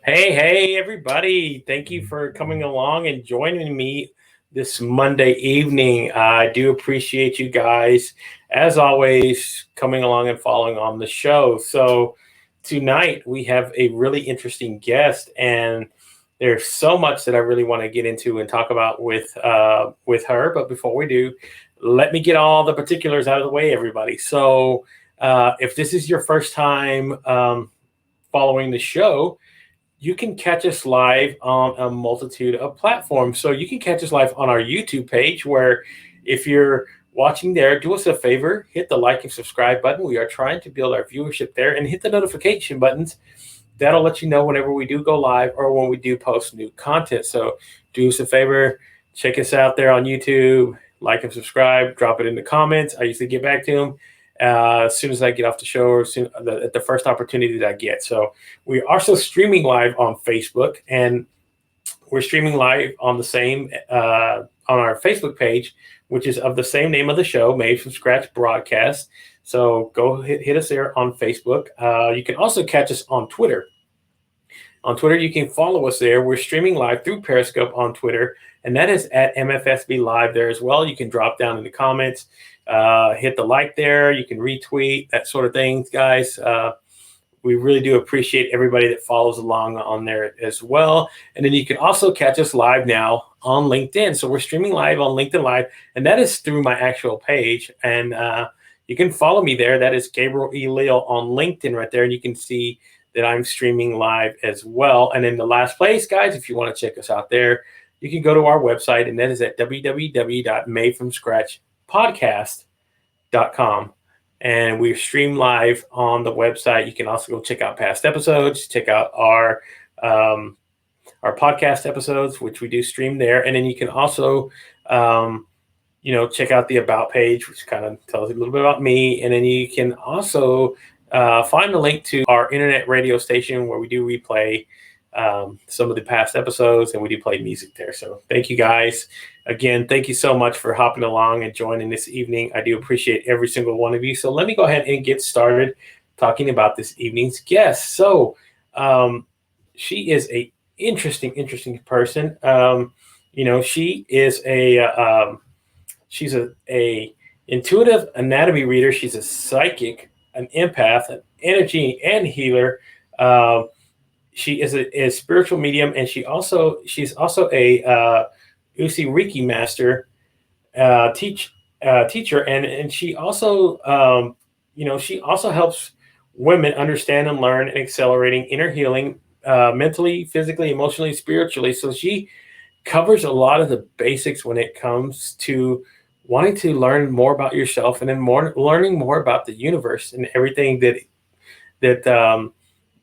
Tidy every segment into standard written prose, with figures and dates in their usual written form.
Hey, everybody. Thank you for coming along and joining me this Monday evening. I do appreciate you guys, as always, coming along and following on the show. So, tonight we have a really interesting guest, and there's so much that I really want to get into and talk about with her. But before we do, let me get all the particulars out of the way, everybody. So, if this is your first time following the show, you can catch us live on a multitude of platforms. So you can catch us live on our YouTube page, where if you're watching there, do us a favor, hit the like and subscribe button. We are trying to build our viewership there, and hit the notification buttons. That'll let you know whenever we do go live or when we do post new content. So do us a favor, check us out there on YouTube, like and subscribe, drop it in the comments. I usually get back to them as soon as I get off the show, or at the first opportunity that I get. So we are also streaming live on Facebook, and we're streaming live on the same on our Facebook page, which is of the same name of the show, Made from Scratch Broadcast. So go hit us there on Facebook. You can also catch us on Twitter. On Twitter, you can follow us there. We're streaming live through Periscope on Twitter, and that is at MFSB Live there as well. You can drop down in the comments, hit the like there. You can retweet, that sort of thing, guys. We really do appreciate everybody that follows along on there as well. And then you can also catch us live now on LinkedIn. So we're streaming live on LinkedIn Live, and that is through my actual page. And you can follow me there. That is Gabriel E. Leal on LinkedIn right there. And you can see that I'm streaming live as well. And in the last place, guys, if you want to check us out there, you can go to our website, and that is at www.madefromscratchpodcast.com. And we stream live on the website. You can also go check out past episodes, check out our podcast episodes, which we do stream there. And then you can also, check out the About page, which kind of tells you a little bit about me. And then you can also find the link to our internet radio station, where we do replay some of the past episodes, and we do play music there. So thank you, guys. Again, thank you so much for hopping along and joining this evening. I do appreciate every single one of you. So let me go ahead and get started talking about this evening's guest. So she is a interesting person. She is she's a intuitive anatomy reader. She's a psychic, an empath, an energy and healer. She is a spiritual medium, and she's also a Usi Reiki master, teacher, and she also she also helps women understand and learn and accelerating inner healing, mentally, physically, emotionally, spiritually. So she covers a lot of the basics when it comes to wanting to learn more about yourself, and then learning more about the universe and everything that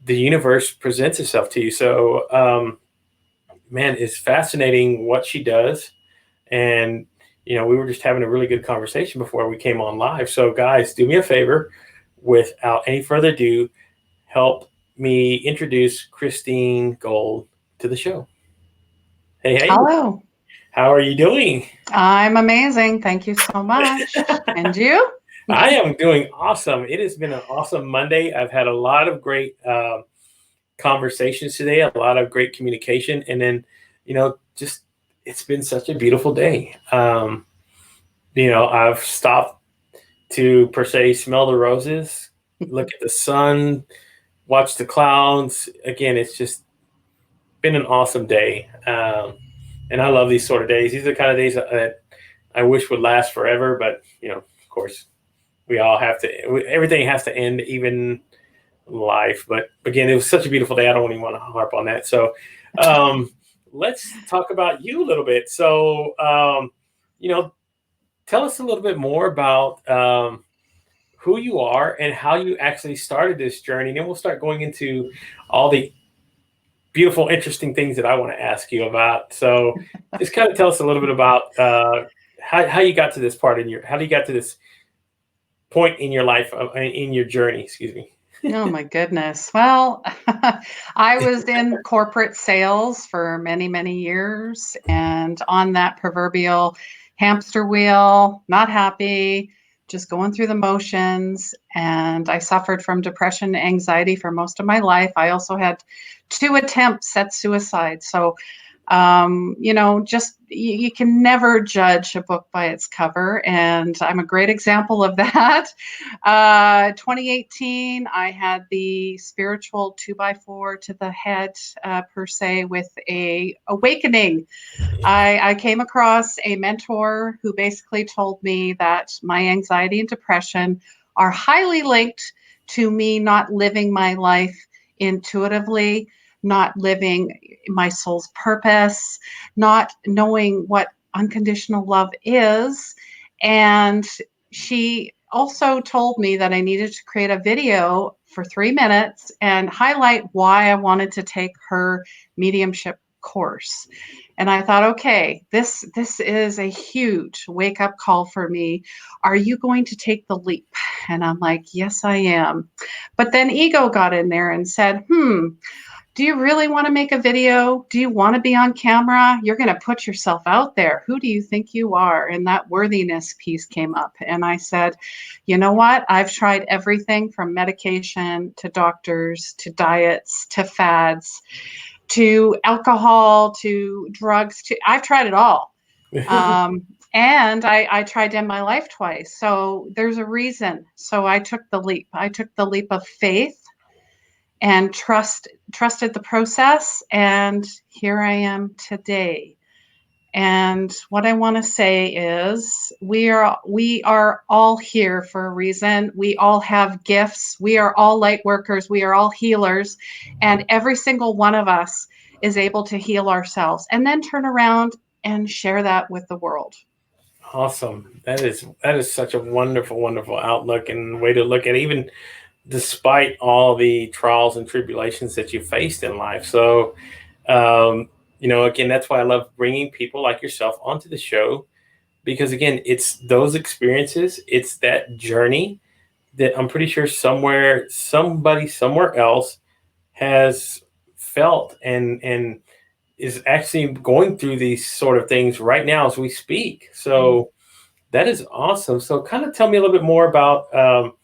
the universe presents itself to you. So, man, it's fascinating what she does. And, we were just having a really good conversation before we came on live. So, guys, do me a favor, without any further ado, help me introduce Christine Gold to the show. Hey. Hello. How are you doing? I'm amazing. Thank you so much. And you? I am doing awesome. It has been an awesome Monday. I've had a lot of great conversations today, a lot of great communication. And then, just it's been such a beautiful day. I've stopped to, per se, smell the roses, look at the sun, watch the clouds. Again, it's just been an awesome day. And I love these sort of days. These are the kind of days that I wish would last forever. But, of course, we all have to, everything has to end, even life. But again, it was such a beautiful day. I don't even want to harp on that. So let's talk about you a little bit. So, tell us a little bit more about who you are and how you actually started this journey. And then we'll start going into all the beautiful, interesting things that I want to ask you about. So just kind of tell us a little bit about how you got to this part how you got to this point in your life, in your journey, excuse me. Oh my goodness. Well, I was in corporate sales for many, many years, and on that proverbial hamster wheel, not happy, just going through the motions. And I suffered from depression and anxiety for most of my life. I also had 2 attempts at suicide. So, just you can never judge a book by its cover. And I'm a great example of that. 2018, I had the spiritual 2x4 to the head, per se, with a awakening. I came across a mentor who basically told me that my anxiety and depression are highly linked to me not living my life intuitively, not living my soul's purpose, not knowing what unconditional love is. And she also told me that I needed to create a video for 3 minutes and highlight why I wanted to take her mediumship course. And I thought, okay, this is a huge wake-up call for me. Are you going to take the leap? And I'm like, yes, I am. But then ego got in there and said, do you really want to make a video? Do you want to be on camera? You're going to put yourself out there. Who do you think you are? And that worthiness piece came up. And I said, you know what? I've tried everything from medication to doctors to diets to fads to alcohol to drugs. I've tried it all. And I tried to end my life twice. So there's a reason. So I took the leap. I took the leap of faith and trusted the process, and here I am today. And what I want to say is we are all here for a reason. We all have gifts. We are all light workers. We are all healers, and every single one of us is able to heal ourselves and then turn around and share that with the world. Awesome. That is such a wonderful, wonderful outlook and way to look at it, even despite all the trials and tribulations that you faced in life. So, again, that's why I love bringing people like yourself onto the show, because again, it's those experiences, it's that journey that I'm pretty sure somebody somewhere else has felt and is actually going through these sort of things right now as we speak. So that is awesome. So kind of tell me a little bit more about,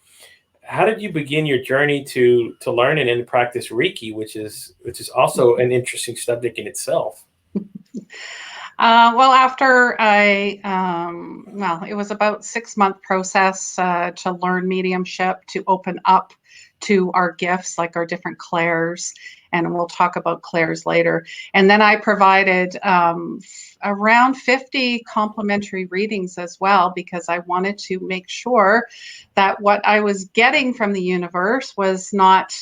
how did you begin your journey to learn and then practice Reiki, which is also an interesting subject in itself? Well, after it was about 6-month process to learn mediumship, to open up to our gifts, like our different clairs, and we'll talk about clairs later. And then I provided around 50 complimentary readings as well, because I wanted to make sure that what I was getting from the universe was not,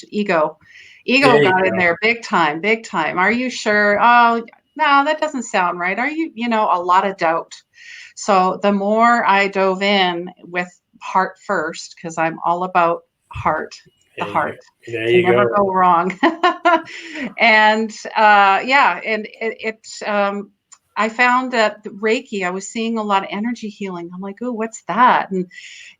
ego. Ego got in there big time, big time. Are you sure? Oh, no, that doesn't sound right. Are you, a lot of doubt. So the more I dove in with heart first, because I'm all about heart, the heart. There you never go. go wrong. And I found that Reiki, I was seeing a lot of energy healing. I'm like, oh, what's that? And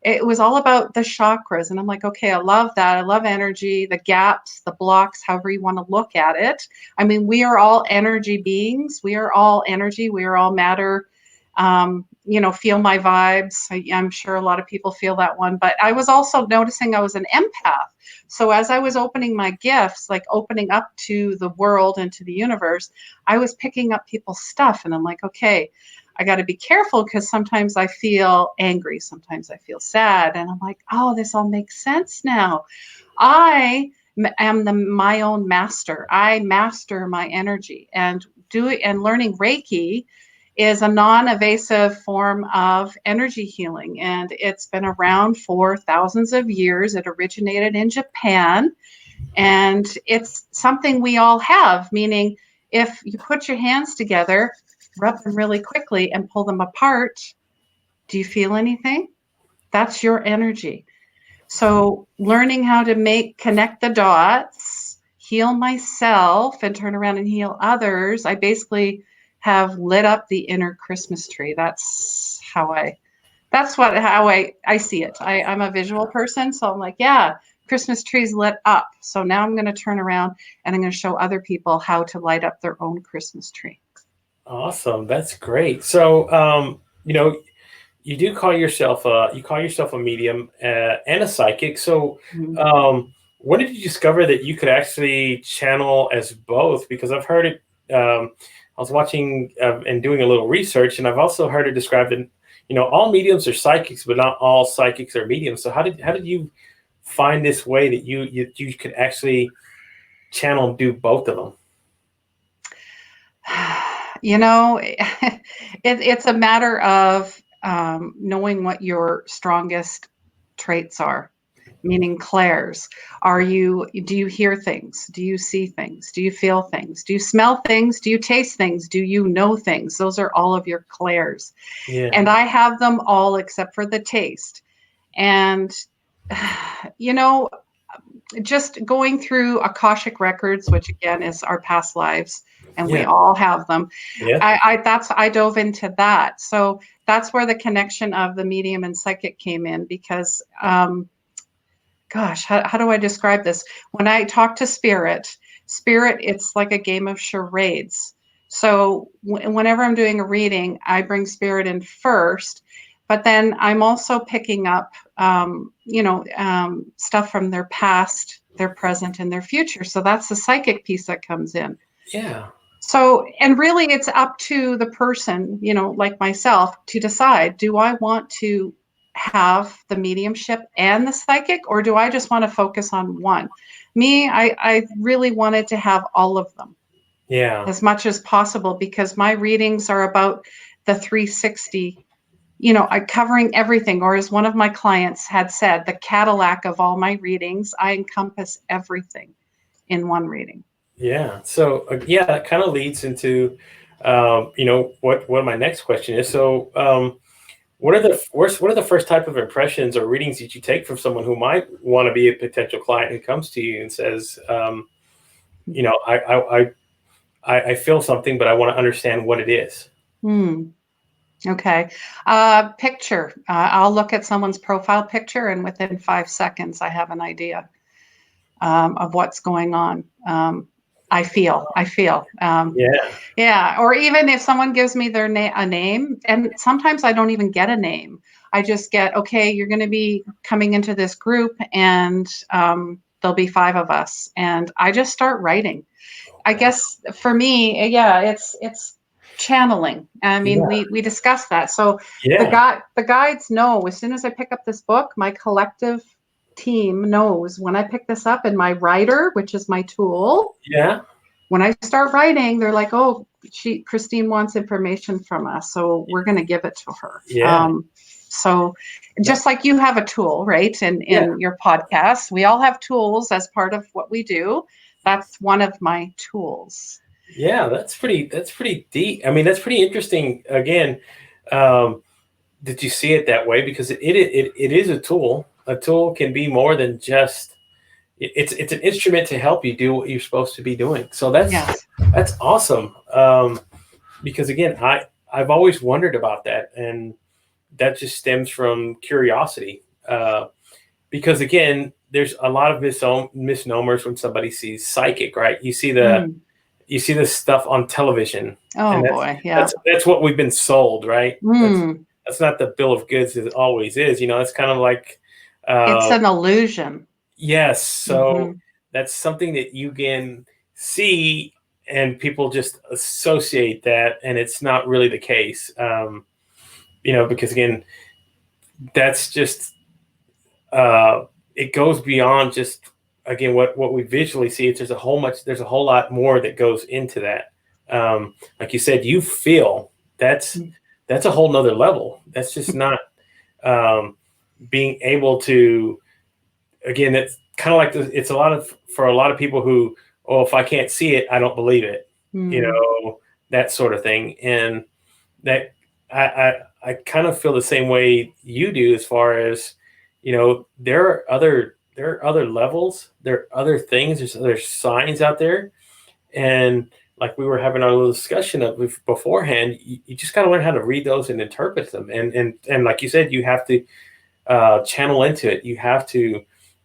it was all about the chakras. And I'm like, okay, I love that. I love energy, the gaps, the blocks, however you want to look at it. I mean, we are all energy beings. We are all energy. We are all matter. Feel my vibes. I'm sure a lot of people feel that one. But I was also noticing I was an empath. So as I was opening my gifts, like opening up to the world and to the universe, I was picking up people's stuff. And I'm like, okay, I got to be careful, because sometimes I feel angry. Sometimes I feel sad. And I'm like, oh, this all makes sense now. I am my own master. I master my energy, and learning Reiki is a non-evasive form of energy healing. And it's been around for thousands of years. It originated in Japan. And it's something we all have, meaning if you put your hands together, rub them really quickly and pull them apart, do you feel anything? That's your energy. So learning how to connect the dots, heal myself, and turn around and heal others, I basically have lit up the inner Christmas tree. That's how I see it. I'm a visual person, so I'm like, yeah, Christmas tree's lit up. So now I'm going to turn around and I'm going to show other people how to light up their own Christmas tree. Awesome. That's great. So, you do call yourself a medium and a psychic. So, Mhm. when did you discover that you could actually channel as both? Because I've heard it. I was watching and doing a little research, and I've also heard it described that all mediums are psychics, but not all psychics are mediums. So how did you find this way that you could actually channel and do both of them? It's a matter of knowing what your strongest traits are, meaning clairs. Do you hear things? Do you see things? Do you feel things? Do you smell things? Do you taste things? Do you know things? Those are all of your clairs. Yeah. And I have them all except for the taste. And, you know, just going through Akashic Records, which again is our past lives, and we Yeah. all have them. Yeah. I dove into that. So that's where the connection of the medium and psychic came in because, gosh, how do I describe this? When I talk to spirit, it's like a game of charades. So whenever I'm doing a reading, I bring spirit in first, but then I'm also picking up, stuff from their past, their present, and their future. So that's the psychic piece that comes in. Yeah. So, and really it's up to the person, like myself, to decide, do I want to have the mediumship and the psychic, or do I just want to focus on one? Me, I really wanted to have all of them Yeah. as much as possible because my readings are about the 360, covering everything. Or as one of my clients had said, the Cadillac of all my readings, I encompass everything in one reading. Yeah. So that kind of leads into, what my next question is. So, what are the first type of impressions or readings that you take from someone who might want to be a potential client who comes to you and says, I feel something, but I want to understand what it is. Okay. Picture. I'll look at someone's profile picture, and within 5 seconds, I have an idea of what's going on. I feel. Yeah. Yeah. Or even if someone gives me a name, and sometimes I don't even get a name. I just get, okay, you're going to be coming into this group, and there'll be 5 of us, and I just start writing. I guess for me, yeah, it's channeling. I mean, Yeah. we discussed that. So Yeah. the guides know as soon as I pick up this book, my collective team knows when I pick this up, and my writer, which is my tool, Yeah. when I start writing, they're like, "Oh, Christine wants information from us, so we're going to give it to her." Yeah. So just like you have a tool, right? In Yeah. your podcast, we all have tools as part of what we do. That's one of my tools. Yeah. That's pretty deep. I mean, that's pretty interesting. Again, um, did you see it that way? Because it is a tool. A tool can be more than just it's an instrument to help you do what you're supposed to be doing. So Yes. that's awesome. Because again, I've always wondered about that, and that just stems from curiosity. Because again, there's a lot of misnomers when somebody sees psychic, right? You see this stuff on television, Oh and boy, yeah. that's what we've been sold, right? Mm. That's not the bill of goods as it always is. It's kind of like, It's uh, an illusion. yes. So Hmm. that's something that you can see, and people just associate that, and it's not really the case. Because again, that's just it goes beyond just again what we visually see. There's a whole lot more that goes into that. Like you said, you feel that's a whole nother level. That's just not um, being able to again. It's kind of like it's for a lot of people who, oh, if I can't see it, I don't believe it. Mm. That sort of thing, and that I kind of feel the same way you do as far as there are other levels, there are other things, there's other signs out there, and like we were having our little discussion of beforehand, you just got to learn how to read those and interpret them, and like you said, you have to channel into it. You have to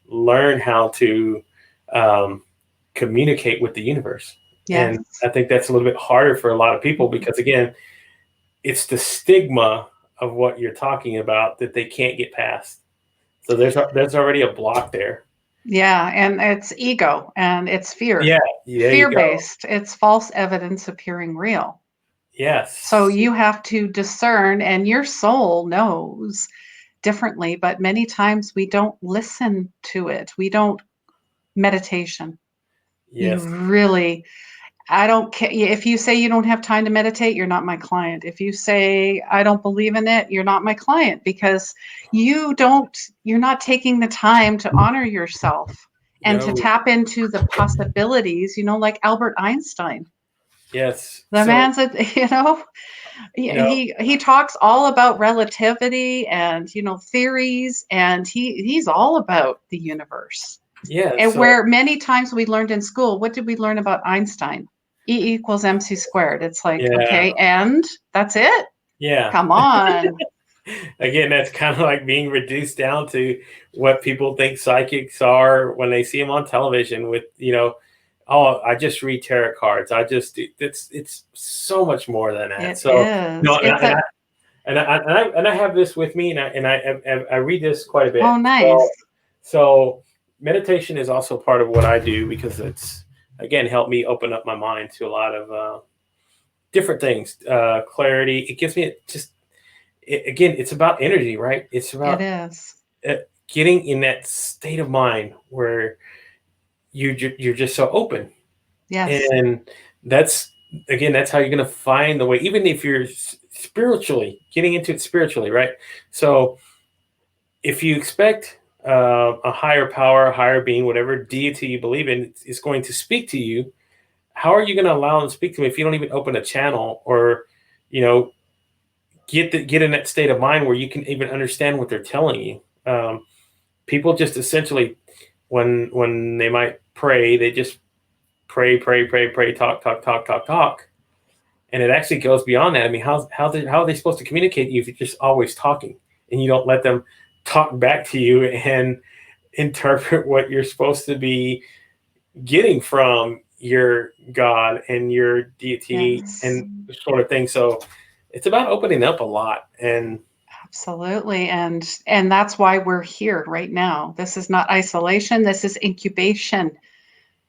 learn how to communicate with the universe, Yes. and I think that's a little bit harder for a lot of people because again, it's the stigma of what you're talking about that they can't get past. So there's already a block there. Yeah, and it's ego and it's fear. Yeah, there you go. Fear-based. It's false evidence appearing real. Yes. So you have to discern, and your soul knows differently, but many times we don't listen to it. We don't meditation. You Yes. really, I don't care if you say you don't have time to meditate, you're not my client. If you say I don't believe in it, you're not my client, because you're not taking the time to honor yourself and to No. tap into the possibilities, like Albert Einstein. Yes. The So, man's a, he talks all about relativity and theories, and he's all about the universe. yeah. And So where many times we learned in school, what did we learn about Einstein? E equals mc squared. It's like, yeah. okay, and that's it. Yeah. Come on. Again, that's kind of like being reduced down to what people think psychics are when they see them on television with, oh, I just read tarot cards. I just do. It's so much more than that. It So is. no, and I have this with me, and I read this quite a bit. Oh, nice. So meditation is also part of what I do, because it's, again, helped me open up my mind to a lot of different things, clarity. It gives me again, it's about energy, right? It's It about is. getting in that state of mind where you're just so open. Yes. And that's, again, that's how you're going to find the way, even if you're spiritually getting into it spiritually, right? So if you expect a higher power, a higher being, whatever deity you believe in is going to speak to you, how are you going to allow them to speak to them if you don't even open a channel, or get in that state of mind where you can even understand what they're telling you? People just essentially, when they might pray, they just pray, talk, and it actually goes beyond that. I mean, how are they supposed to communicate to you if you're just always talking and you don't let them talk back to you and interpret what you're supposed to be getting from your God and your deity, Yes. and sort of thing? So it's about opening up a lot. And Absolutely. And that's why we're here right now. This is not isolation. This is incubation.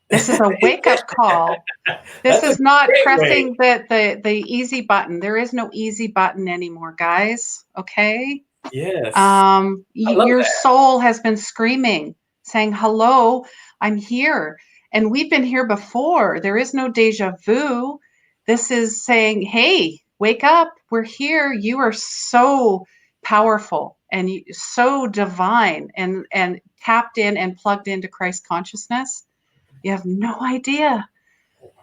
This is a wake-up call. This that's a is not great pressing way. the easy button. There is no easy button anymore, guys. Okay? Yes, I love Your that. soul has been screaming, saying, "Hello, I'm here." And we've been here before. There is no deja vu. This is saying, "Hey, wake up. We're here. You are so powerful and so divine and tapped in and plugged into Christ consciousness. You have no idea."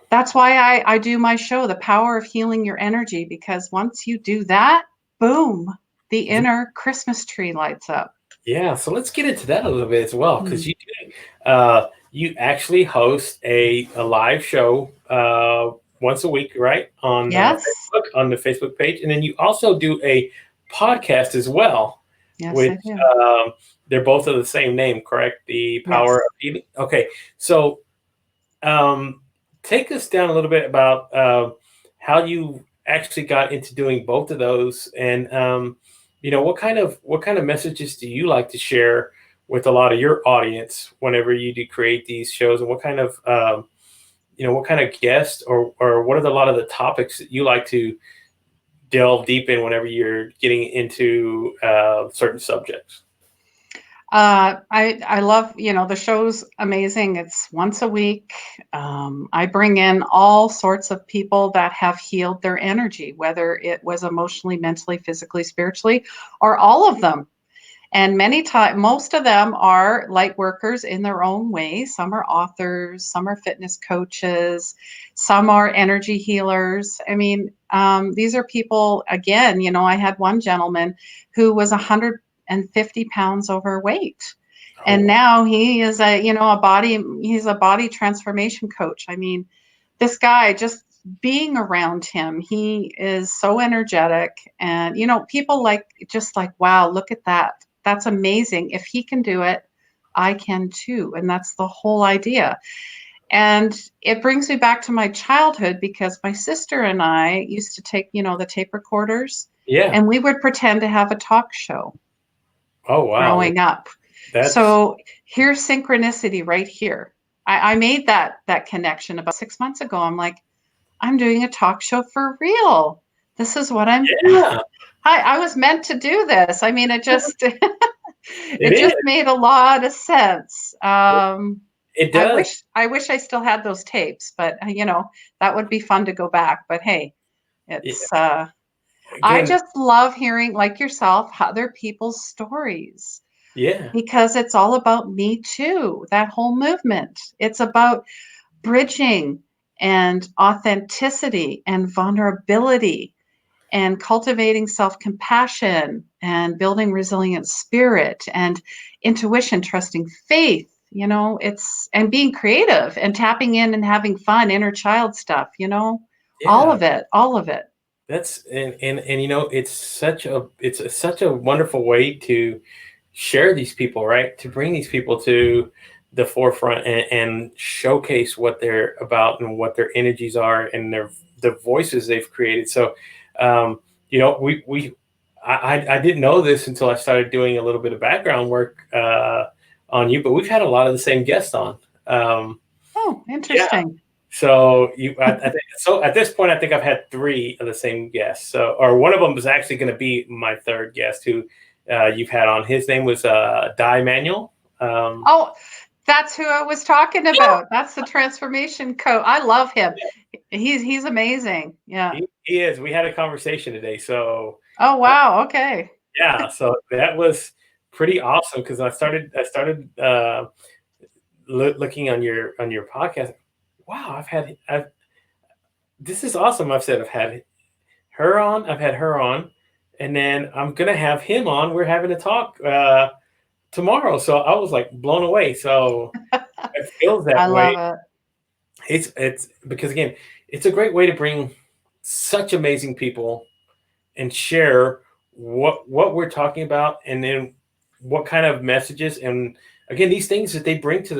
That's why I do my show, The Power of Healing Your Energy, because once you do that, boom, the inner Christmas tree lights up. Yeah, so let's get into that a little bit as well, because Mm. you actually host a live show once a week, right, on Yes. Facebook, on the Facebook page, and then you also do a podcast as well, Yes, which I do. they're both of the same name, correct? The Power Yes. of Healing. Okay, so take us down a little bit about how you actually got into doing both of those, and what kind of messages do you like to share with a lot of your audience whenever you do create these shows, and what kind of guests, or what are a lot of the topics that you like to delve deep in whenever you're getting into certain subjects? I love, the show's amazing. It's once a week. I bring in all sorts of people that have healed their energy, whether it was emotionally, mentally, physically, spiritually, or all of them. And most of them are light workers in their own way. Some are authors, some are fitness coaches, some are energy healers. I mean, these are people, again, I had one gentleman who was 150 pounds overweight. Oh, And now he is he's a body transformation coach. I mean, this guy, just being around him, he is so energetic. And, people just like, wow, look at that. That's amazing. If he can do it, I can too. And that's the whole idea. And it brings me back to my childhood, because my sister and I used to take, the tape recorders Yeah. And we would pretend to have a talk show Oh, wow. growing up. So here's synchronicity right here. I made that connection about 6 months ago. I'm like, I'm doing a talk show for real. This is what I'm. Yeah. I was meant to do this. I mean, it just It is. made a lot of sense. It does. I wish I still had those tapes, but that would be fun to go back. But hey, it's I Again, just love hearing, like yourself, other people's stories. yeah. Because it's all about me too. That whole movement. It's about bridging and authenticity and vulnerability and cultivating self-compassion and building resilient spirit and intuition, trusting faith, it's and being creative and tapping in and having fun, inner child stuff, all Yeah. of it. That's and it's such a wonderful way to share these people, right? To bring these people to the forefront and showcase what they're about and what their energies are and the voices they've created. So, I didn't know this until I started doing a little bit of background work on you, but we've had a lot of the same guests on. Oh, interesting. Yeah. So I think so. At this point, I think I've had 3 of the same guests. So, or one of them is actually going to be my 3rd guest, who you've had on. His name was Di Manuel. Oh, that's who I was talking about. That's the transformation coach. I love him. He's amazing. Yeah. He is. We had a conversation today. So. Oh wow. Okay. Yeah. So that was pretty awesome because I started looking on your podcast. Wow, this is awesome. I've had her on, and then I'm gonna have him on. We're having a talk tomorrow, so I was like blown away. So it feels that I way. love It's because again, it's a great way to bring such amazing people and share what we're talking about, and then what kind of messages, and again, these things that they bring to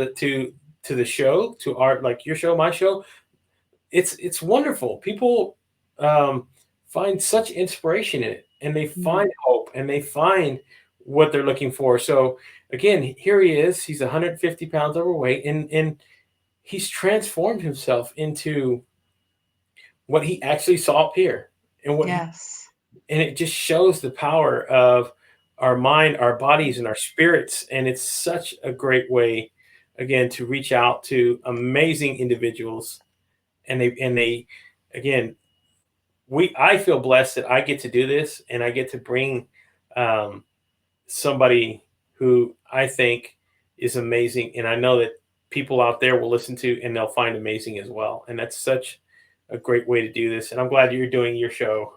the show, to our, like your show, my show. It's wonderful. People find such inspiration in it, and they find hope, and they find what they're looking for. So again, here he is. He's 150 pounds overweight, and he's transformed himself into what he actually saw up here, and it. Yes. and it just shows the power of our mind, our bodies, and our spirits. And it's such a great way, again, to reach out to amazing individuals. And they again, I feel blessed that I get to do this, and I get to bring somebody who I think is amazing, and I know that people out there will listen to, and they'll find amazing as well. And that's such a great way to do this. And I'm glad you're doing your show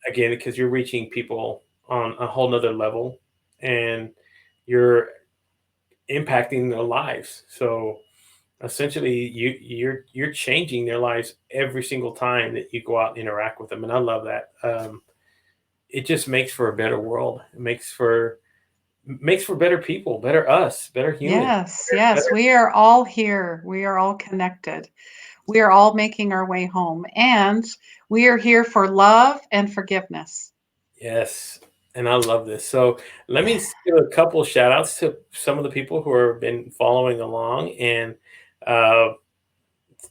again, because you're reaching people on a whole nother level, and you're impacting their lives. So essentially, you're changing their lives every single time that you go out and interact with them. And I love that. It just makes for a better world. It makes for better people, better us, better humans. Yes. We are all here. We are all connected. We are all making our way home, and we are here for love and forgiveness. Yes. And I love this. So let me give a couple shout outs to some of the people who have been following along, and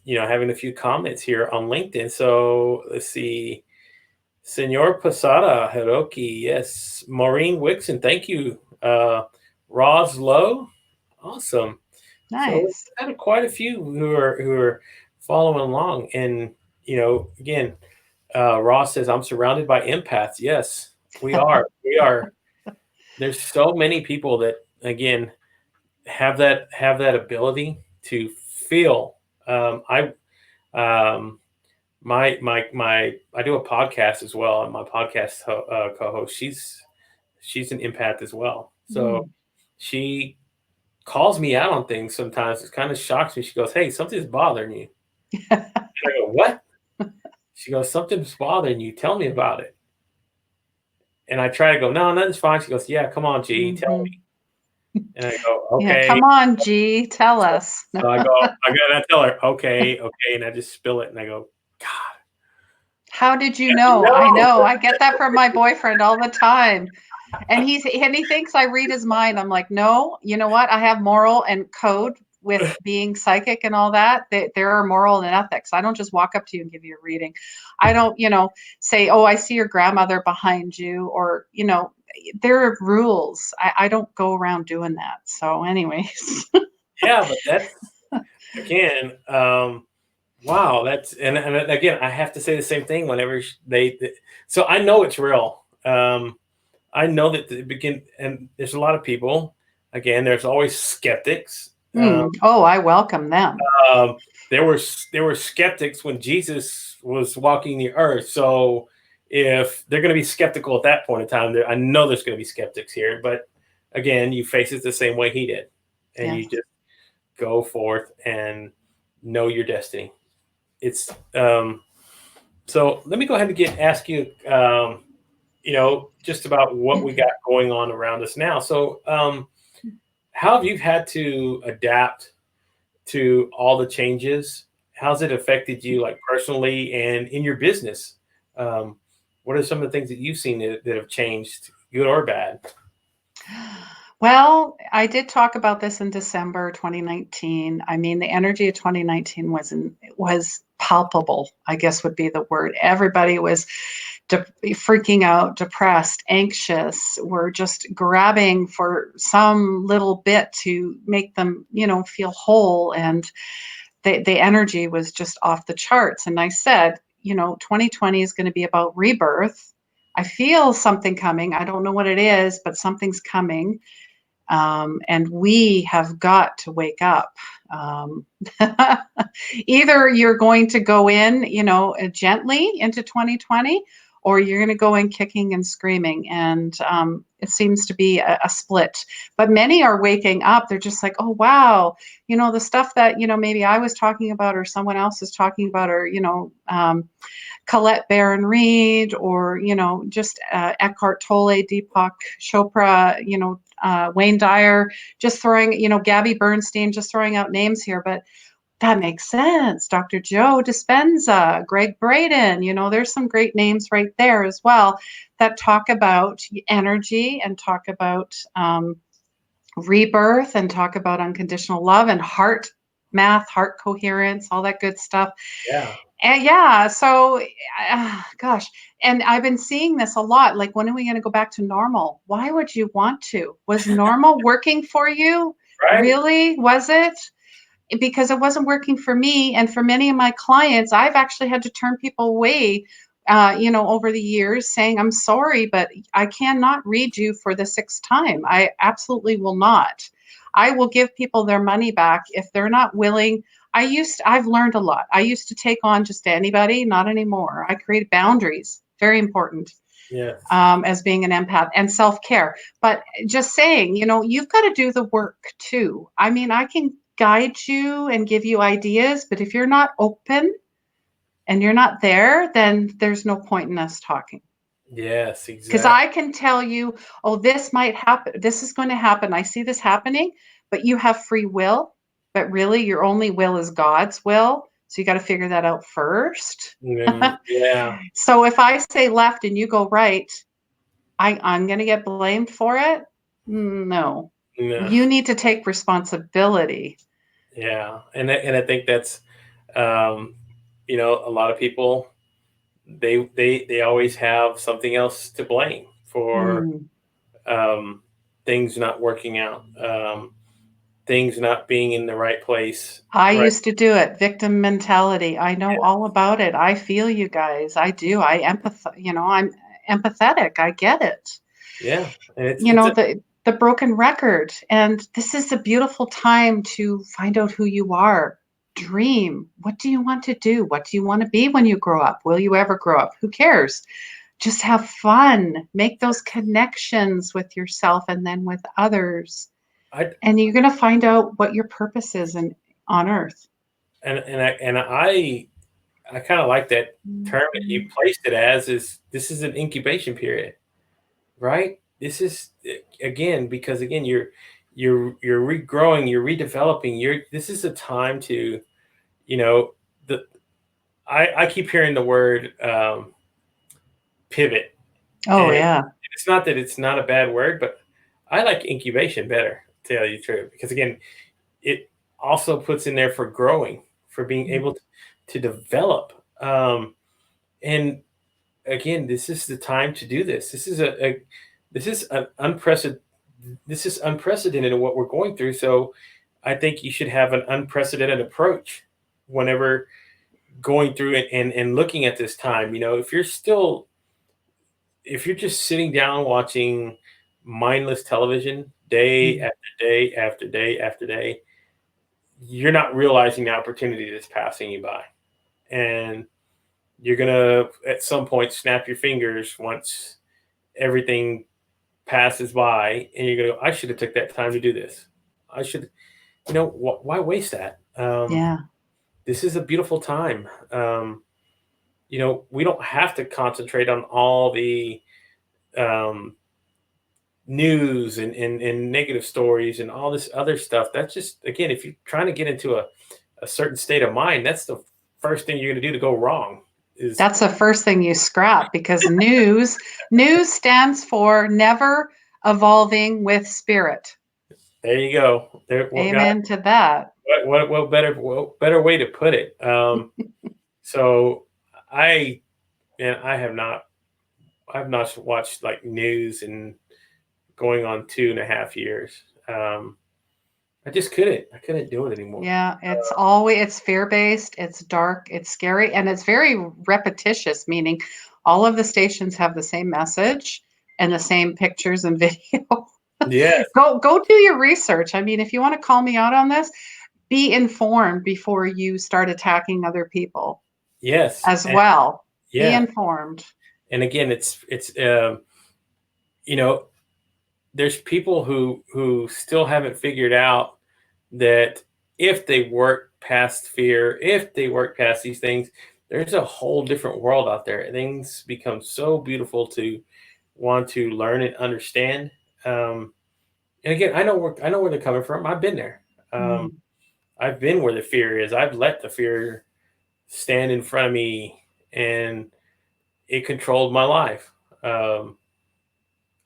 having a few comments here on LinkedIn. So let's see. Senor Posada, Hiroki, yes. Maureen Wixon, thank you. Roz Lowe, awesome. Nice. So we've had quite a few who are following along. And, again, Ross says, I'm surrounded by empaths. Yes, we are. We are. There's so many people that, again, have that ability to feel. I do a podcast as well, and my podcast co-host, she's an empath as well. So she calls me out on things sometimes. It kind of shocks me. She goes, "Hey, something's bothering you." And I go, "What?" She goes, "Something's bothering you. Tell me about it." And I try to go, "No, nothing's fine." She goes, "Yeah, come on, G, tell me." And I go, "Okay." Yeah, come on, G, tell us. So I gotta tell her, okay, and I just spill it, and I go, God. How did you know? No. I know. I get that from my boyfriend all the time. And he thinks I read his mind. I'm like, no, you know what? I have moral and code with being psychic and all that. There are moral and ethics. I don't just walk up to you and give you a reading. I don't, say, oh, I see your grandmother behind you, or, there are rules. I don't go around doing that. So anyways. Yeah, but that's again, wow, that's and again, I have to say the same thing whenever so I know it's real. I know that it begin, and there's a lot of people. Again, there's always skeptics. Oh, I welcome them. Um, there were skeptics when Jesus was walking the earth. So if they're going to be skeptical at that point in time, I know there's going to be skeptics here. But again, you face it the same way he did, and you just go forth and know your destiny. It's so let me go ahead and ask you, just about what we got going on around us now. So how have you had to adapt to all the changes? How's it affected you, like personally and in your business? What are some of the things that you've seen that have changed, good or bad? Well, I did talk about this in December 2019. I mean, the energy of 2019 was palpable, I guess would be the word. Everybody was freaking out, depressed, anxious. We're just grabbing for some little bit to make them, feel whole. And the energy was just off the charts. And I said, 2020 is going to be about rebirth. I feel something coming. I don't know what it is, but something's coming. And we have got to wake up. Either you're going to go in, gently into 2020, or you're going to go in kicking and screaming. And it seems to be a split. But many are waking up. They're just like, oh, wow, the stuff that, maybe I was talking about, or someone else is talking about, or, Colette Baron Reed, or, just Eckhart Tolle, Deepak Chopra, Wayne Dyer, just throwing, Gabby Bernstein, just throwing out names here, but that makes sense. Dr. Joe Dispenza, Greg Braden, there's some great names right there as well that talk about energy and talk about rebirth and talk about unconditional love and heart math, heart coherence, all that good stuff. Yeah. And yeah, so gosh, and I've been seeing this a lot. Like, when are we going to go back to normal? Why would you want to? Was normal working for you? Right. Really? Was it? Because it wasn't working for me, and for many of my clients, I've actually had to turn people away, over the years, saying, I'm sorry, but I cannot read you for the sixth time. I absolutely will not. I will give people their money back if they're not willing. I've learned a lot. I used to take on just anybody, not anymore. I created boundaries, very important. Yeah. As being an empath, and self-care. But just saying, you've got to do the work too. I mean, I can guide you and give you ideas, but if you're not open and you're not there, then there's no point in us talking. Yes, exactly. Because I can tell you, oh, this might happen. This is going to happen. I see this happening, but you have free will. But really, your only will is God's will. So you got to figure that out first. Yeah. So if I say left and you go right, I'm going to get blamed for it? No. You need to take responsibility. Yeah. And I think that's, a lot of people, they always have something else to blame for things not working out, things not being in the right place. I used to do it. Victim mentality. I know all about it. I feel you guys. I do. I'm empathetic. I get it. Yeah. And the broken record. And this is a beautiful time to find out who you are. Dream. What do you want to do? What do you want to be when you grow up? Will you ever grow up? Who cares? Just have fun. Make those connections with yourself and then with others. And you're going to find out what your purpose is on earth. And I kind of like that term that you placed it as, this is an incubation period, right? This is because you're regrowing, you're redeveloping. This is a time to, I keep hearing the word pivot. Oh, And yeah. it's not that it's not a bad word, but I like incubation better, to tell you the truth. Because again, it also puts in there for growing, for being able to develop. And again, this is the time to do this. This is an unprecedented. This is unprecedented in what we're going through. So I think you should have an unprecedented approach whenever going through it and looking at this time. If you're just sitting down watching mindless television day Mm. after day after day after day, you're not realizing the opportunity that's passing you by. And you're going to, at some point, snap your fingers once everything passes by, and you're going to go, I should have took that time to do this. I should, why waste that? Yeah. This is a beautiful time. We don't have to concentrate on all the um, news and negative stories and all this other stuff. That's just, again, if you're trying to get into a certain state of mind, that's the first thing you're going to do to go wrong. That's the first thing you scrap, because news stands for never evolving with spirit. There you go. Amen to that. What better way to put it? So I have not, I've not watched like news in going on 2.5 years. I just couldn't. I couldn't do it anymore. Yeah, it's fear-based, it's dark, it's scary, and it's very repetitious, meaning all of the stations have the same message and the same pictures and video. Yes. Go do your research. I mean, if you want to call me out on this, be informed before you start attacking other people Yes. as well. Be Yeah. informed. And again, it's there's people who still haven't figured out that if they work past fear, if they work past these things, there's a whole different world out there. Things become so beautiful to want to learn and understand. And again, I know where they're coming from. I've been there. Mm. I've been where the fear is. I've let the fear stand in front of me, and it controlled my life.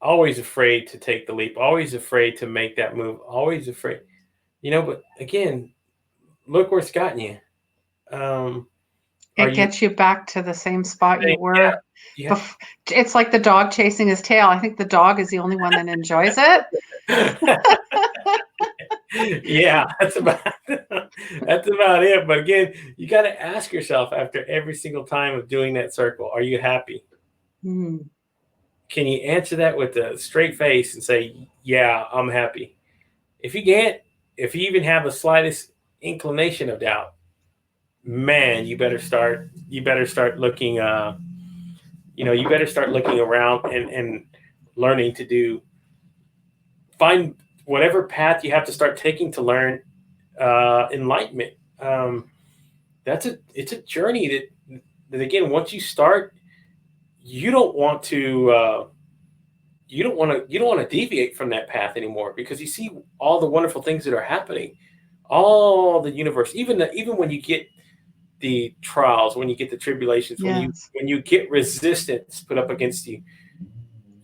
Always afraid to take the leap. Always afraid to make that move. Always afraid. But again, look where it's gotten you. Are It you gets you back to the same spot you saying, were. yeah, It's like the dog chasing his tail. I think the dog is the only one that enjoys it. yeah, that's about it. But again, you got to ask yourself after every single time of doing that circle, are you happy? Mm. Can you answer that with a straight face and say, yeah, I'm happy? If you can't, if you even have the slightest inclination of doubt, man, you better start looking you better start looking around and learning to find whatever path you have to start taking to learn enlightenment. It's a journey that again, once you start, you don't want to you don't want to deviate from that path anymore, because you see all the wonderful things that are happening, all the universe, even when you get the trials, when you get the tribulations, Yes. when you get resistance put up against you,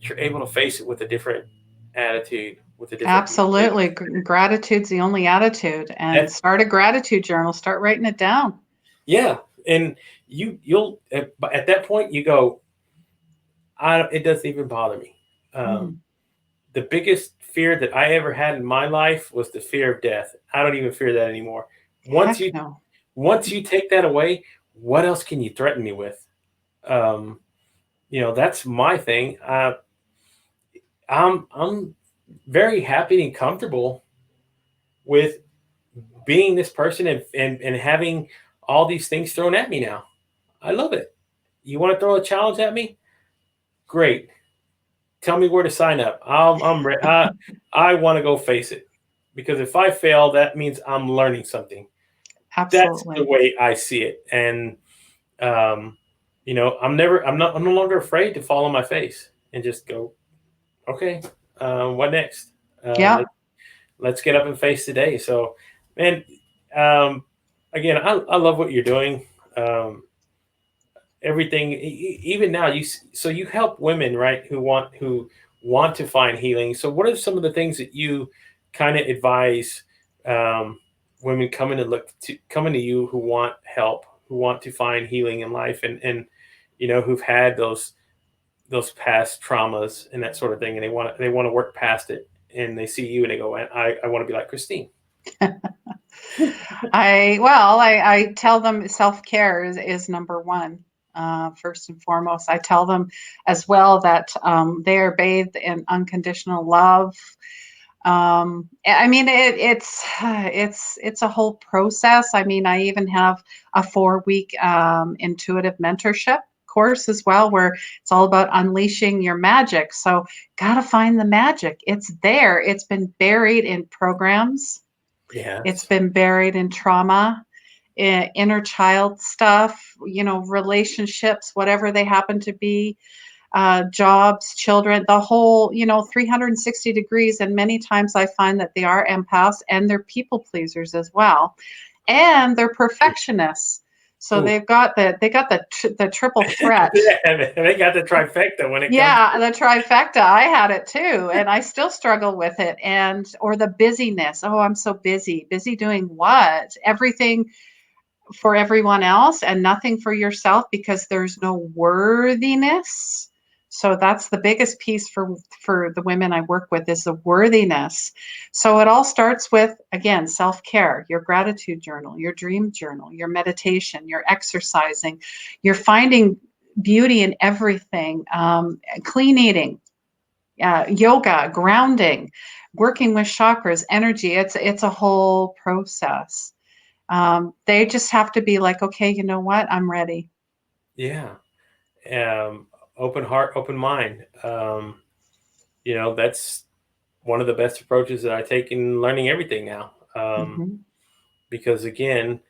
you're able to face it with a different attitude, with a different Absolutely. Gratitude's the only attitude. And start a gratitude journal. Start writing it down. Yeah. And you'll at that point you go, it doesn't even bother me. The biggest fear that I ever had in my life was the fear of death. I don't even fear that anymore. Once you take that away, what else can you threaten me with? That's my thing. I'm very happy and comfortable with being this person and having all these things thrown at me now. I love it. You want to throw a challenge at me? Great. Tell me where to sign up. I'm ready. I want to go face it, because if I fail, that means I'm learning something. Absolutely. That's the way I see it. And I'm no longer afraid to fall on my face and just go, okay, what next? Yeah. Let's get up and face today. So, man, again, I love what you're doing. everything. Even now, so you help women, right? Who want to find healing. So what are some of the things that you kind of advise women coming to you who want help, who want to find healing in life, and who've had those past traumas and that sort of thing, and they want to work past it, and they see you and they go, I want to be like Christine. I tell them self-care is number one. First and foremost, I tell them as well that they are bathed in unconditional love. I mean, it's a whole process. I mean, I even have a 4-week intuitive mentorship course as well, where it's all about unleashing your magic. So, gotta find the magic. It's there. It's been buried in programs. Yeah, It's been buried in trauma, inner child stuff, relationships, whatever they happen to be, jobs, children, the whole, 360 degrees. And many times I find that they are empaths and they're people pleasers as well. And they're perfectionists. So Ooh. they've got the triple threat. They got the trifecta when it Yeah, comes. the trifecta. I had it too, and I still struggle with it. Or the busyness. Oh, I'm so busy. Busy doing what? Everything for everyone else and nothing for yourself because there's no worthiness. So that's the biggest piece for the women I work with is the worthiness. So it all starts with, again, self-care, your gratitude journal, your dream journal, your meditation, your exercising, you're finding beauty in everything, clean eating, yoga, grounding, working with chakras, energy. It's a whole process. They just have to be like, okay, you know what? I'm ready. Yeah. Open heart, open mind. That's one of the best approaches that I take in learning everything now. Mm-hmm. Because again,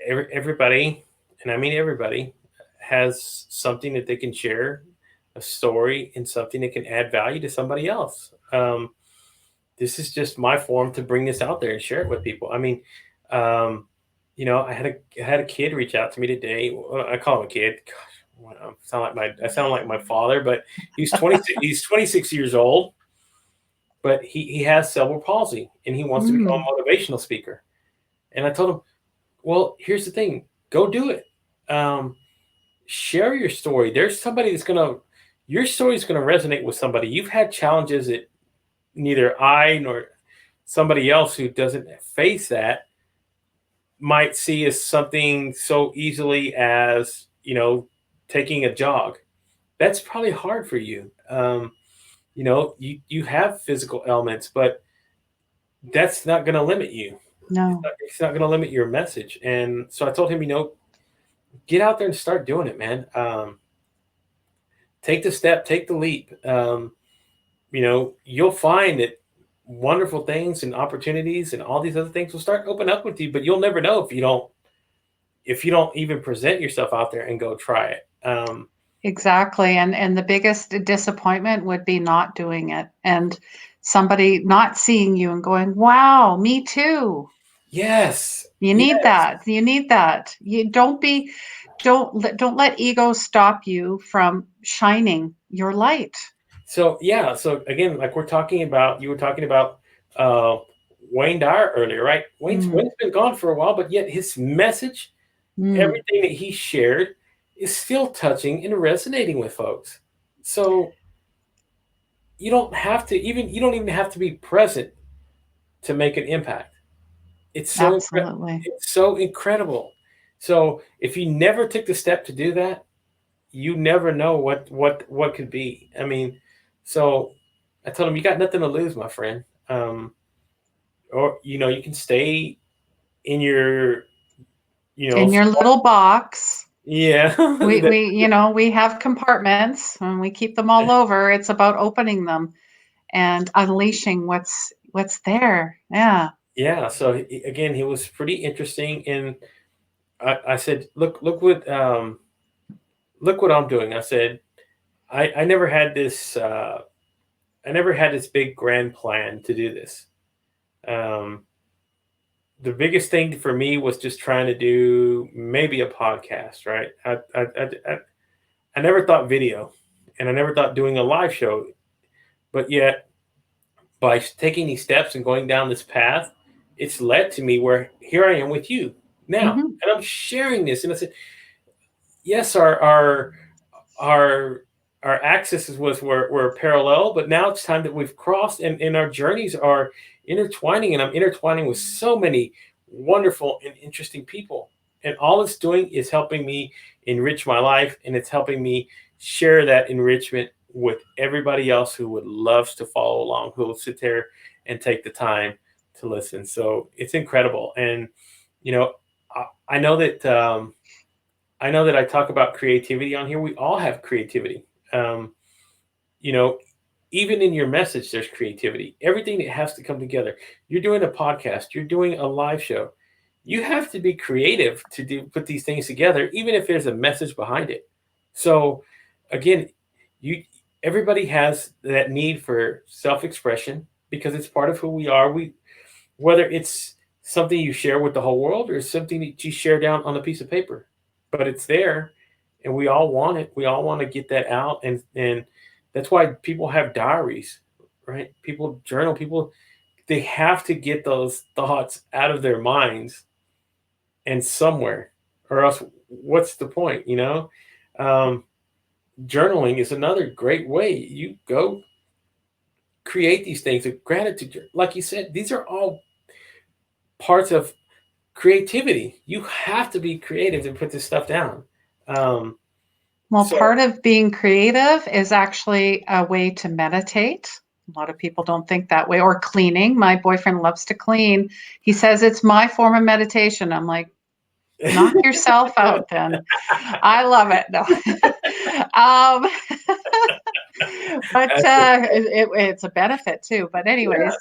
everybody, and I mean everybody, has something that they can share, a story, and something that can add value to somebody else. This is just my form to bring this out there and share it with people. I mean, I had a kid reach out to me today. I call him a kid. Gosh, I sound like my father, but he's 26. He's 26 years old, but he has cerebral palsy and he wants to become a motivational speaker. And I told him, well, here's the thing: go do it. Share your story. There's somebody your story is gonna resonate with somebody. You've had challenges that neither I nor somebody else who doesn't face that might see as something so easily as taking a jog. That's probably hard for you. You have physical ailments, but that's not going to limit you. No. It's not going to limit your message. And so I told him, get out there and start doing it, man. Take the step, take the leap. You'll find that wonderful things and opportunities and all these other things will start open up with you, but you'll never know if you don't even present yourself out there and go try it. Exactly. And the biggest disappointment would be not doing it and somebody not seeing you and going, wow, me too. Yes. You need Yes. that. You need that. You don't let ego stop you from shining your light. So yeah. So again, like you were talking about uh, Wayne Dyer earlier, right? Wayne's been gone for a while, but yet his message, Mm. everything that he shared, is still touching and resonating with folks. So you don't even have to be present to make an impact. Absolutely. It's so incredible. So if you never took the step to do that, you never know what could be. I mean, so I told him, you got nothing to lose, my friend. Or you can stay in your In your small, little box. yeah. We have compartments and we keep them all over. It's about opening them and unleashing what's there. Yeah. Yeah. So again, he was pretty interesting, and I said, look what I'm doing. I said, I never had this. I never had this big grand plan to do this. the biggest thing for me was just trying to do maybe a podcast, right? I never thought video, and I never thought doing a live show, but yet by taking these steps and going down this path, it's led to me where here I am with you now, Mhm. and I'm sharing this. And I said, yes, our our axes were parallel, but now it's time that we've crossed, and our journeys are intertwining, and I'm intertwining with so many wonderful and interesting people. And all it's doing is helping me enrich my life, and it's helping me share that enrichment with everybody else who would love to follow along, who will sit there and take the time to listen. So it's incredible. And you know, I know that I know that I talk about creativity on here. We all have creativity. Um, you know, even in your message, there's creativity. Everything that has to come together. You're doing a podcast. You're doing a live show. You have to be creative to put these things together, even if there's a message behind it. So, again, you everybody has that need for self-expression because it's part of who we are. Whether it's something you share with the whole world or something that you share down on a piece of paper, but it's there, and we all want it. We all want to get that out, and that's why people have diaries, right? People journal. People, they have to get those thoughts out of their minds and somewhere, or else what's the point? Um, Journaling is another great way. You go create these things of gratitude, like you said. These are all parts of creativity. You have to be creative to put this stuff down. Um, Well, so part of being creative is actually a way to meditate. A lot of people don't think that way. Or cleaning. My boyfriend loves to clean. He says it's my form of meditation. I'm like, knock yourself out then. I love it. No. um, but it's a benefit too. But yeah, anyways,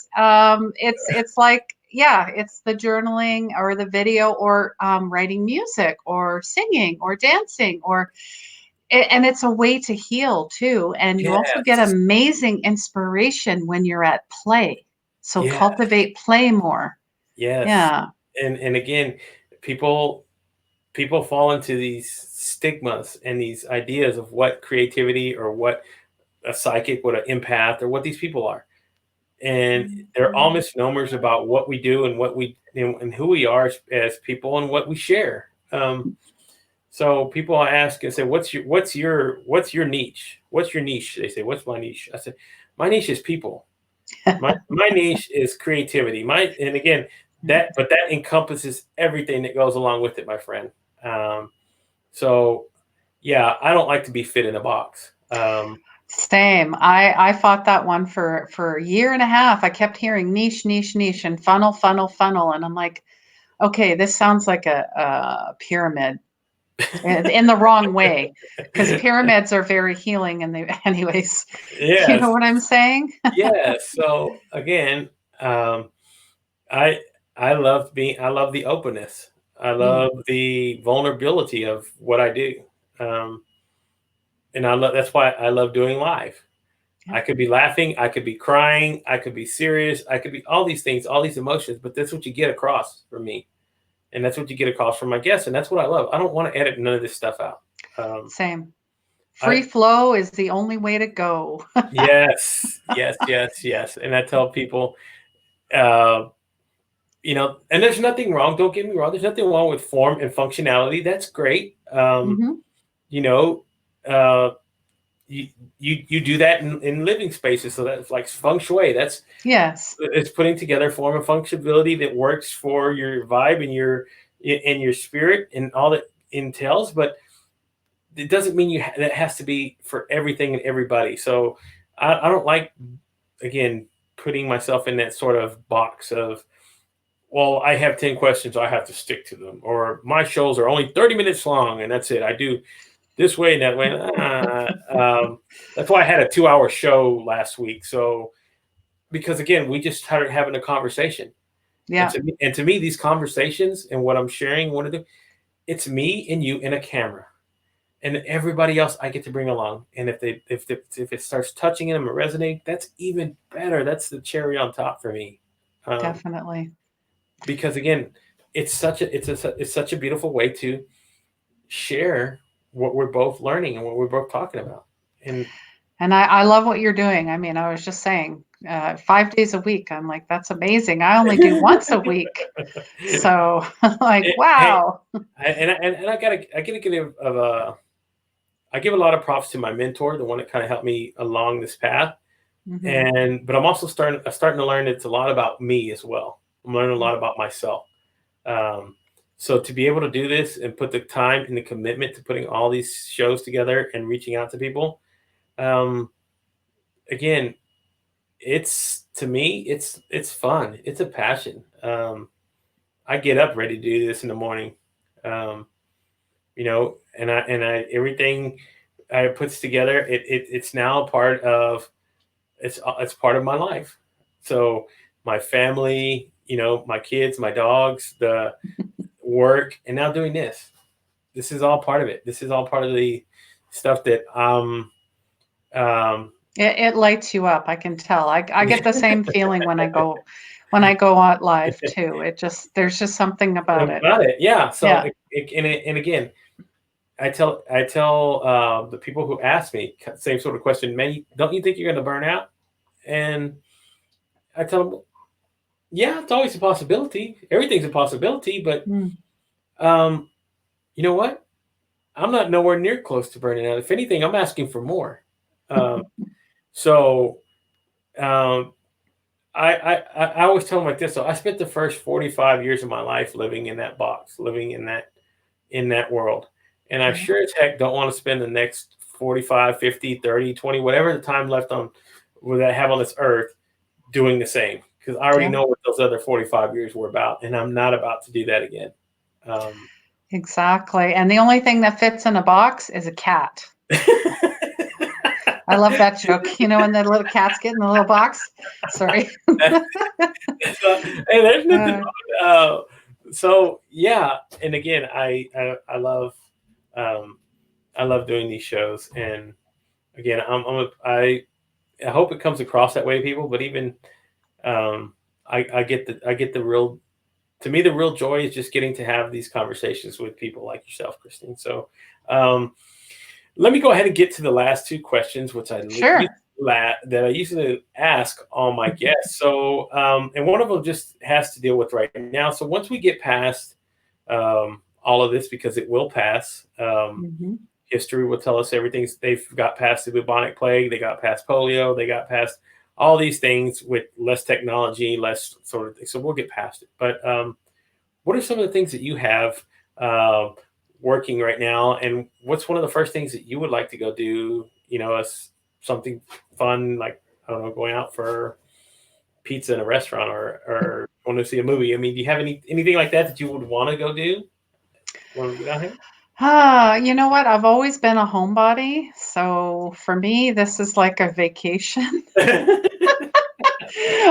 it's like, yeah, it's the journaling or the video or writing music or singing or dancing or and it's a way to heal too. And you also get yes, amazing inspiration when you're at play. So yeah, cultivate play more. yes. Yeah. And again, people people fall into these stigmas and these ideas of what creativity or what a psychic, what an empath, or what these people are. And they're all Mhm. misnomers about what we do and what we and who we are as people and what we share. So people ask and say, "What's your niche? What's your niche?" They say, "What's my niche?" I said, "My niche is people. My niche is creativity. And again, that encompasses everything that goes along with it, my friend. Um, so yeah, I don't like to be fit in a box. Same. I fought that one for a year and a half. I kept hearing niche, niche, niche, and funnel, funnel, funnel, and I'm like, okay, this sounds like a pyramid in the wrong way, because pyramids are very healing. And they, anyways, you know Yes, what I'm saying? yes. So again, um, I I love the openness. I Mm, love the vulnerability of what I do. Um, and that's why I love doing live. yeah, I could be laughing, I could be crying, I could be serious, I could be all these things, all these emotions, but that's what you get across from me. And that's what you get across from my guests. And that's what I love. I don't want to edit none of this stuff out. Um, same. Free I, flow is the only way to go. yes, yes, yes, yes. And I tell people, uh, and there's nothing wrong. Don't get me wrong. There's nothing wrong with form and functionality. That's great. Hmm. You know, uh, you, you do that in living spaces. So that's like feng shui. Yes, It's putting together a form of functionality that works for your vibe and your spirit and all that entails. But it doesn't mean that has to be for everything and everybody. So I don't like, again, putting myself in that sort of box of, well, I have 10 questions, I have to stick to them, or my shows are only 30 minutes long and that's it. I do this way and that way. That's why I had a 2-hour show last week. So because again, we just started having a conversation. And yeah, to me, these conversations and what I'm sharing, what I do, it's me and you in a camera, and everybody else I get to bring along. And if it starts touching them and resonating, that's even better. That's the cherry on top for me. Um, definitely. because again, it's such a beautiful way to share what we're both learning and what we're both talking about. And I love what you're doing. I mean, I was just saying, 5 days a week. I'm like, that's amazing. I only do once a week. So like, Hey, wow. I gotta give I give a lot of props to my mentor, the one that kind of helped me along this path. But I'm also starting to learn it's a lot about me as well. I'm learning a lot about myself. Um, so to be able to do this and put the time and the commitment to putting all these shows together and reaching out to people, um, again, it's to me, it's fun. It's a passion. I get up ready to do this in the morning, um, and I everything I puts together. It's now a part of it's part of my life. So my family, my kids, my dogs, the work, and now doing this. This is all part of it. This is all part of the stuff that um It lights you up. I can tell. I get the same feeling when I go out live too. There's just something about it. about it. Yeah. So Yeah. and again, I tell the people who ask me same sort of question, man, don't you think you're going to burn out? And I tell them, yeah, it's always a possibility. Everything's a possibility, but Mm. um, you know what? I'm not nowhere near close to burning out. If anything, I'm asking for more. Um, so um, I always tell them like this. So I spent the first 45 years of my life living in that box, living in that world. And I Yeah. sure as heck don't want to spend the next 45, 50, 30, 20, whatever the time left on that I have on this earth doing the same. Because I already Yeah. know what those other 45 years were about. And I'm not about to do that again. Um, Exactly. And the only thing that fits in a box is a cat. I love that joke. You know, when the little cats get in the little box. Sorry. so, hey, there's nothing Uh, wrong. So yeah, and again, um, I love doing these shows, and again, I hope it comes across that way to people. But even I get the real to me the real joy is just getting to have these conversations with people like yourself, Christine. So um, let me go ahead and get to the last two questions, which sure. that I usually ask all my guests. So, and one of them just has to deal with right now. So once we get past all of this, because it will pass, Hmm. history will tell us everything. They've got past the bubonic plague, they got past polio, they got past all these things with less technology, less sort of thing. So we'll get past it. But what are some of the things that you have uh, working right now, and what's one of the first things that you would like to go do? As something fun, like I don't know, going out for pizza in a restaurant or going to see a movie. I mean, do you have anything like that you would want to go do? Want to get out here? You know what? I've always been a homebody. So for me, this is like a vacation.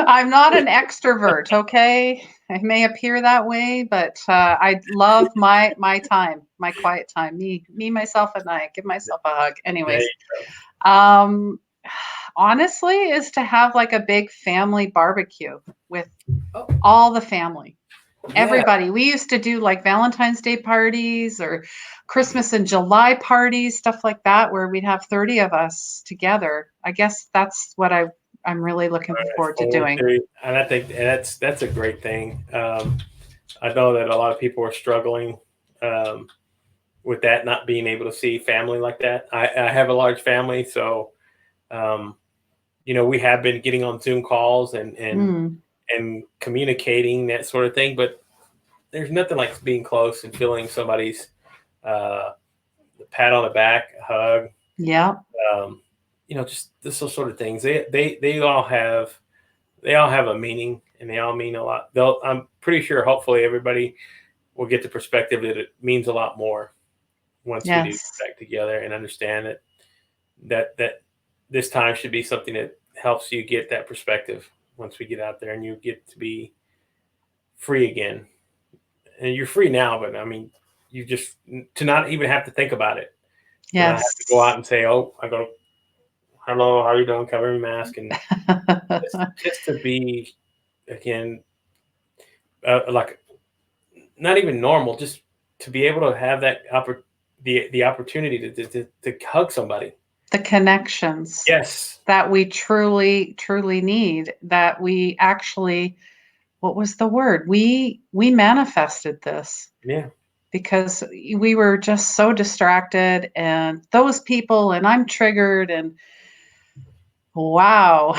I'm not an extrovert, okay? I may appear that way, but I love my time, my quiet time. Me, myself, and I. Give myself a hug. There Anyways, you um, honestly, is to have like a big family barbecue with go. all the family. Oh, yeah. Everybody. We used to do like Valentine's Day parties or Christmas and July parties, stuff like that, where we'd have 30 of us together. I guess that's what I'm really looking forward to Forward doing. to, and I think that's a great thing. I know that a lot of people are struggling um, with that, not being able to see family like that. I have a large family, so um, we have been getting on Zoom calls Mm, and communicating that sort of thing. But there's nothing like being close and feeling somebody's uh, pat on the back, hug, yeah. um, just this sort of things. They all have a meaning, and they all mean a lot. I'm pretty sure, hopefully, everybody will get the perspective that it means a lot more once we do Yes. get back together and understand that this time should be something that helps you get that perspective once we get out there and you get to be free again. And you're free now, but I mean, you just to not even have to think about it, to not have to go out Yes. and say, "Oh, I go, hello, how are you doing? Cover your mask," and just to be again like not even normal, just to be able to have that the opportunity to hug somebody. The connections Yes. that we truly, truly need, that we actually, what was the word? We manifested this. Yeah. Because we were just so distracted, and those people, and I'm triggered, and wow.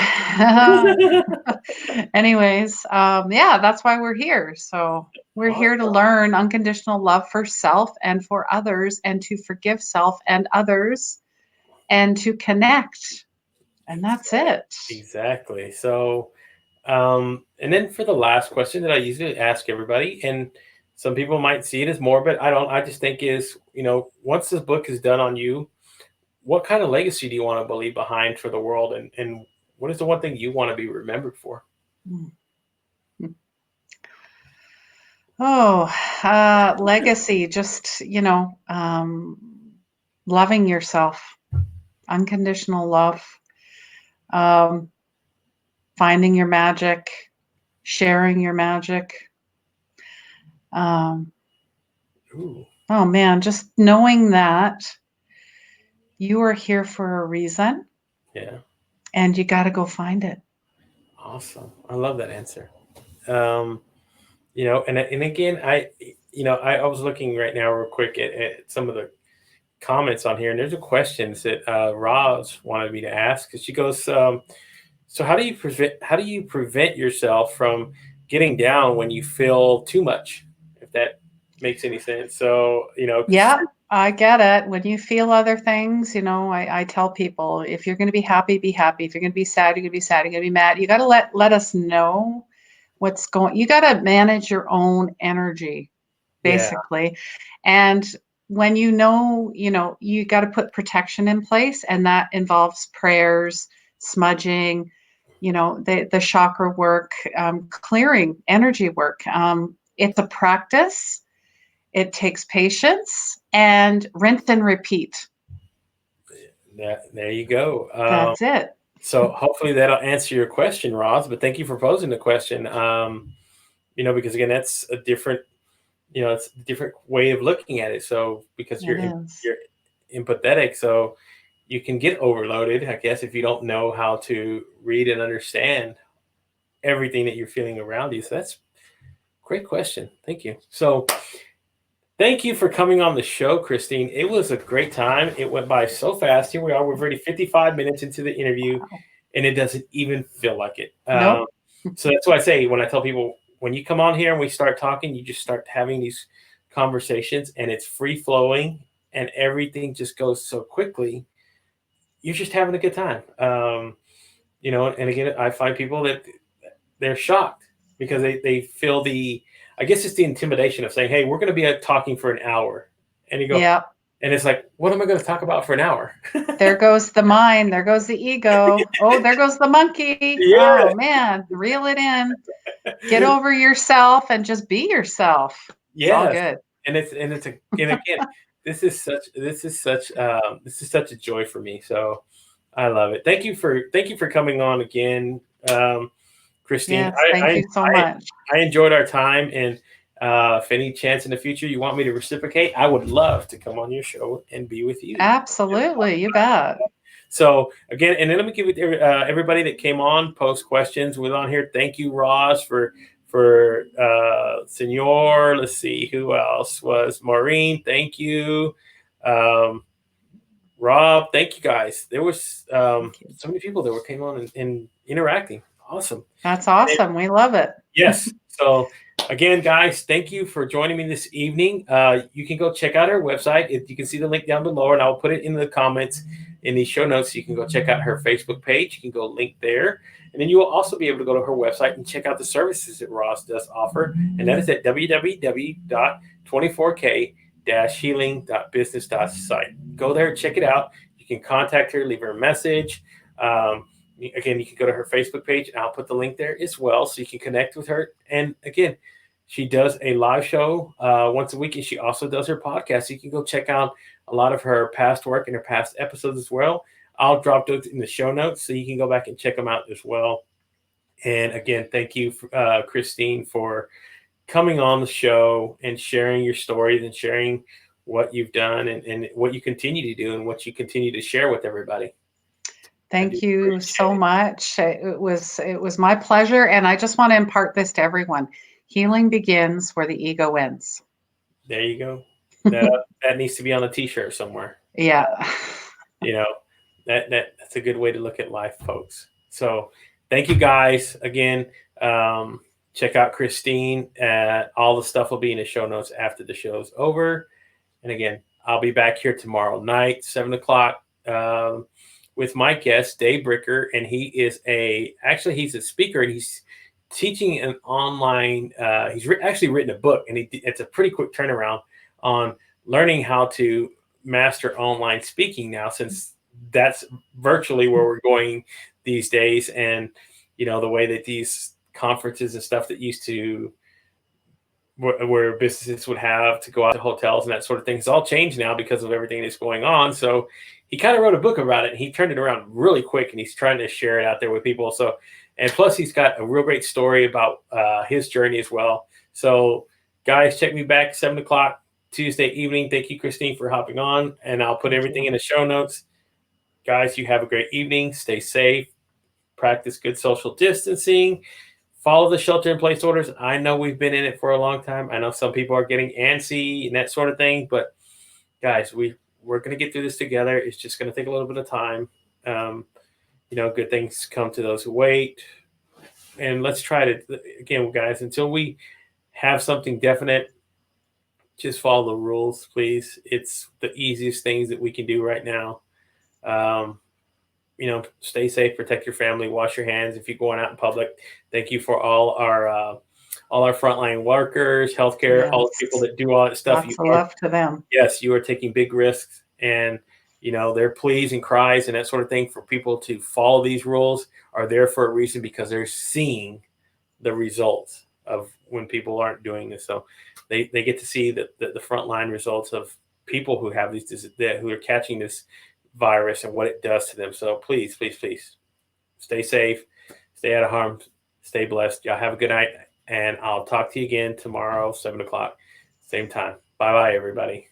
Anyways, yeah, that's why we're here. So we're here to Awesome. learn unconditional love for self and for others, and to forgive self and others, and to connect. And that's it. Exactly. So, and then for the last question that I usually ask everybody, and some people might see it as morbid. I don't. I just think is, once this book is done on you, what kind of legacy do you want to leave behind for the world, and what is the one thing you want to be remembered for? Oh, legacy, just, loving yourself, unconditional love, um, finding your magic, sharing your magic. Um, Ooh, oh man, just knowing that you are here for a reason, yeah, and you got to go find it. awesome. I love that answer. Um, and again, I was looking right now real quick at some of the comments on here, and there's a questions that Roz wanted me to ask. Because she goes, so how do you prevent yourself from getting down when you feel too much? If that makes any sense. So 'cause Yeah, I get it. When you feel other things, I tell people, if you're going to be happy, be happy. If you're going to be sad, you're going to be sad. You're going to be mad. You got to let us know what's going. You got to manage your own energy, yeah, basically. And when you got to put protection in place, and that involves prayers, smudging, the chakra work, clearing energy work. It's a practice. It takes patience, and rinse and repeat. there you go. That's it. So hopefully that'll answer your question, Roz. But thank you for posing the question. Because again, that's a different, it's a different way of looking at it. So because It is. you're empathetic, so you can get overloaded, I guess, if you don't know how to read and understand everything that you're feeling around you. So that's a great question. Thank you. So thank you for coming on the show, Christine. It was a great time. It went by so fast. Here we are. We're already 55 minutes into the interview, Wow. and it doesn't even feel like it. Nope. So that's why I say, when I tell people, when you come on here and we start talking, you just start having these conversations, and it's free flowing, and everything just goes so quickly. You're just having a good time. And again, I find people that they're shocked because they feel I guess it's the intimidation of saying, hey, we're going to be talking for an hour. And you go, Yep. and it's like, what am I going to talk about for an hour? There goes the mind. There goes the ego. Oh, there goes the monkey. Yeah. Oh, man. Reel it in. Get over yourself and just be yourself. It's all Yes. good. And again, this is such a joy for me. So I love it. Thank you for coming on again, Christine. Yes. Thank you so much. I enjoyed our time, and if any chance in the future you want me to reciprocate, I would love to come on your show and be with you. Absolutely. You bet. So again, and then let me give it everybody that came on, post questions with on here. Thank you, Ross, for Senor. Let's see who else was Maureen. Thank you, Rob. Thank you, guys. There was so many people that came on and interacting. Awesome. That's awesome. We love it. Yes. So again, guys, thank you for joining me this evening. You can go check out her website. You can see the link down below, and I'll put it in the comments in the show notes. You can go check out her Facebook page. You can go link there. And then you will also be able to go to her website and check out the services that Ross does offer. And that is at www.24k-healing.business.site. Go there, check it out. You can contact her, leave her a message. Again, you can go to her Facebook page, and I'll put the link there as well, so you can connect with her. And again, she does a live show once a week, and she also does her podcast. So you can go check out a lot of her past work and her past episodes as well. I'll drop those in the show notes, so you can go back and check them out as well. And again, thank you, Christine, for coming on the show and sharing your stories and sharing what you've done and what you continue to do and what you continue to share with everybody. Thank you so much. It was my pleasure, and I just want to impart this to everyone. Healing begins where the ego ends. There you go. That needs to be on a t-shirt somewhere. Yeah. That's a good way to look at life, folks. So thank you guys again. Check out Christine. All the stuff will be in the show notes after the show's over. And again, I'll be back here tomorrow night, 7:00, with my guest, Dave Bricker. And he's a speaker, and he's teaching an online, he's actually written a book, and it's a pretty quick turnaround on learning how to master online speaking now, since that's virtually where we're going these days. And, the way that these conferences and stuff that used to, where businesses would have to go out to hotels and that sort of thing, it's all changed now because of everything that's going on. So he kind of wrote a book about it, and he turned it around really quick, and he's trying to share it out there with people. So, and plus he's got a real great story about his journey as well. So guys, check me back 7:00 Tuesday evening. Thank you, Christine, for hopping on, and I'll put everything in the show notes. Guys, you have a great evening. Stay safe. Practice good social distancing. Follow the shelter-in-place orders. I know we've been in it for a long time. I know some people are getting antsy and that sort of thing, but guys, we're going to get through this together. It's just going to take a little bit of time. Good things come to those who wait. And let's try to, again, guys, until we have something definite, just follow the rules, please. It's the easiest things that we can do right now. Stay safe, protect your family, wash your hands if you're going out in public. Thank you for all our frontline workers, healthcare, all the people that do all that stuff. Lots of love to them. Yes, you are taking big risks, and their pleas and cries and that sort of thing for people to follow these rules are there for a reason, because they're seeing the results of when people aren't doing this. So they get to see the frontline results of people who have who are catching this virus and what it does to them. So please, please, please stay safe, stay out of harm, stay blessed. Y'all have a good night, and I'll talk to you again tomorrow, 7:00, same time. Bye-bye, everybody.